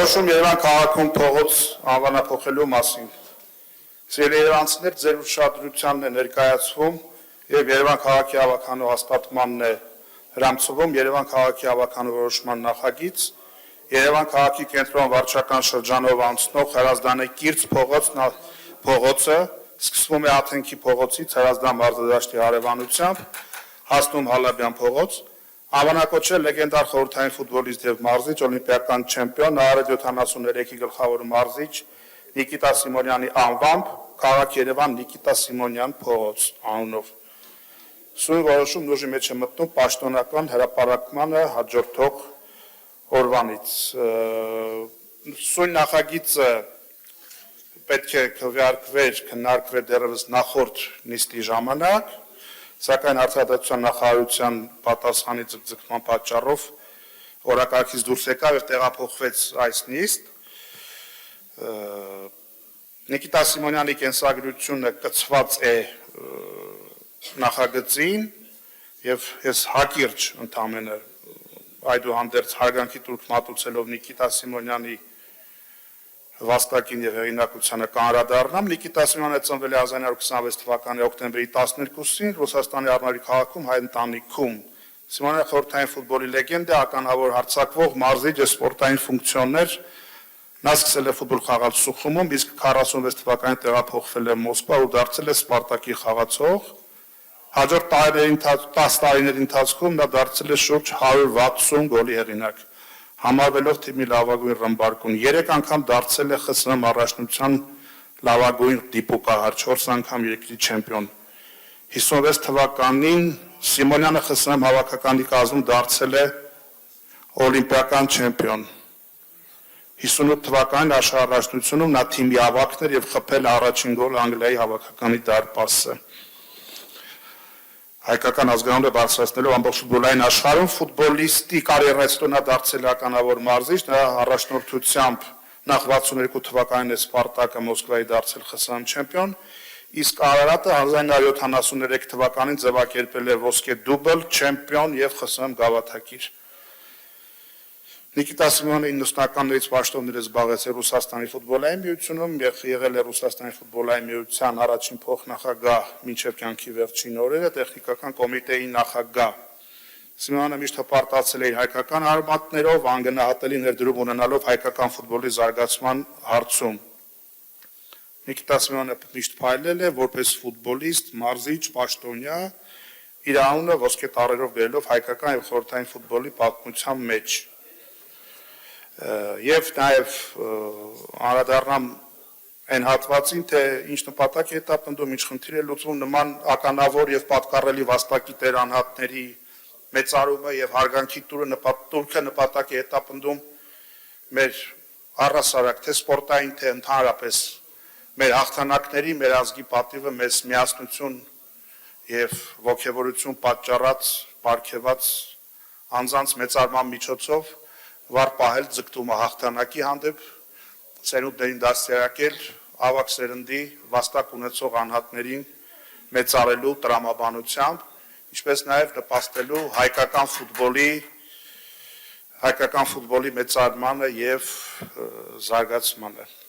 Որոշում Երևան քաղաքում փողոց անվանափոխելու մասին։ Սիրելի երևանցիներ, ձեր ուշադրությանն է ներկայացվում եւ Երևան քաղաքի ավականու հաստատմանն է հրամցվում Երևան քաղաքի ավականու որոշման նախագիծ, Երևան քաղաքի կենտրոն վարչական շրջանով անցնող Հրազդանի կիրճ փողոցը սկսվում է Աթենքի փողոցից Հրազդան մարզադաշտի հարևանությամբ, հասնում Հալաբյան փողոց, անվանակոչել լեգենդար խորհրդային ֆուտբոլիստ եւ մարզիչ, օլիմպիական չեմպիոն, Նահարեթ 73-ի գլխավոր մարզիչ Նիկիտա Սիմոնյանի անվամբ քաղաք Երևան Նիկիտա Սիմոնյան փողոց անունով։ Սույն որոշումն ուժի մեջ է մտնում պաշտոնական հրապարակմանը հաջորդող օրվանից։ Սույն նախագիծը պետք է քննարկվեր դեռևս նախորդ նիստի ժամանակ, սակայն Արդարադատության նախարարության պատասխանի ձգձգման պատճառով օրակարգից դուրս եկավ եւ տեղափոխվեց այս նիստ։ Նիկիտա Սիմոնյանի կենսագրությունը կցված է նախագծին եւ ես հակիրճ ընդամենը այդուհանդերձ հարգանքի տուրք մատուցելով Նիկիտա Սիմոնյանի վաստակին եւ հեղինակությանը կանրադառնամ։ Նիկիտա Սիմոնյանը ծնվել է 1926 թվականի օկտեմբերի 12-ին Ռուսաստանի Արմավիր քաղաքում հայ ընտանիքում։ Սիմոնյանը խորհրդային ֆուտբոլի լեգենդ է, ականավոր հարձակվող, մարզիչ է, սպորտային ֆունկցիոներ։ Նա սկսել է ֆուտբոլ խաղալ Սուխումում, իսկ 46 թվականին տեղափոխվել է Մոսկվա ու դարձել է Սպարտակի խաղացող։ Հաջորդ 10 տարիների ընթացքում նա դարձել է շուրջ 160 գոլի հեղինակ, համարվելով թիմի լավագույն ռմբարկուն, 3 անգամ դարձել է ԽՍՀՄ առաջնության լավագույն դիպուկահար, 4 անգամ երկրի չեմպիոն։ 56 թվականին Սիմոնյանը ԽՍՀՄ հավաքականի կազմում դարձել է օլիմպիական չեմպիոն։ 58 թվականին աշխարհաշրջանում նա թիմի ավագն էր եւ խփել առաջին գոլը Անգլիայի հավաքականի դարպասը։ Հայկական ազգանունը բարձրացնելով ամբողջ ֆուտբոլային աշխարհում ֆուտբոլիստի կարիերայից հետո նա դարձել է ականավոր մարզիչ, նրա առաջնորդությամբ նախ 62 թվականին է Սպարտակը Մոսկվայի դարձել ԽՍՀՄ չեմպիոն, իսկ Արարատը 1973 թվականին ձևակերպել է ոսկե դուբլ, չեմպիոն եւ ԽՍՀՄ գավաթակիր։ Նիկիտա Սիմոնյանը 90-ականներից պաշտոններ է զբաղեցել Ռուսաստանի ֆուտբոլային միությունում, եղել է Ռուսաստանի ֆուտբոլային միության առաջին փոխնախագահ մինչև կյանքի վերջին օրերը, տեխնիկական կոմիտեի նախագահ։ Սիմոնյանը միշտ հպարտացել է իր հայկական արմատներով, անգնահատելի ներդրում ունենալով հայկական ֆուտբոլի զարգացման հարցում։ Նիկիտա Սիմոնյանը միշտ փայլել է որպես ֆուտբոլիստ, մարզիչ, պաշտոնյա, իր անունը ոսկե տառերով բերելով հայկական եւ խորհրդային ֆուտբոլի պատմության մեջ։ Եվ նաև անդրադառնամ այն հատվածին, թե ինչ նպատակ է հետապնդում, ինչ խնդիր է լուծվում նման ականավոր եւ պատկառելի վաստակի տեր անհատների մեծարումը եւ հարգանքի տուրքը նպատակ է հետապնդում մեր առհասարակ թե սպորտային, թե ընդհանրապես մեր հաղթանակների, մեր ազգի պատիվը մեզ միասնություն եւ ողջավորություն պատճառած, պարգեւած անձանց մեծարման միջոցով վար պահել ձգտումը հաղթանակի հանդեպ, սերունդներին դաստիարակել ավագ սերնդի վաստակ ունեցող անհատներին մեծարելու տրամաբանությամբ, ինչպես նաև նպաստելու հայկական ֆուտբոլի մեծարմանը եւ զարգացմանը։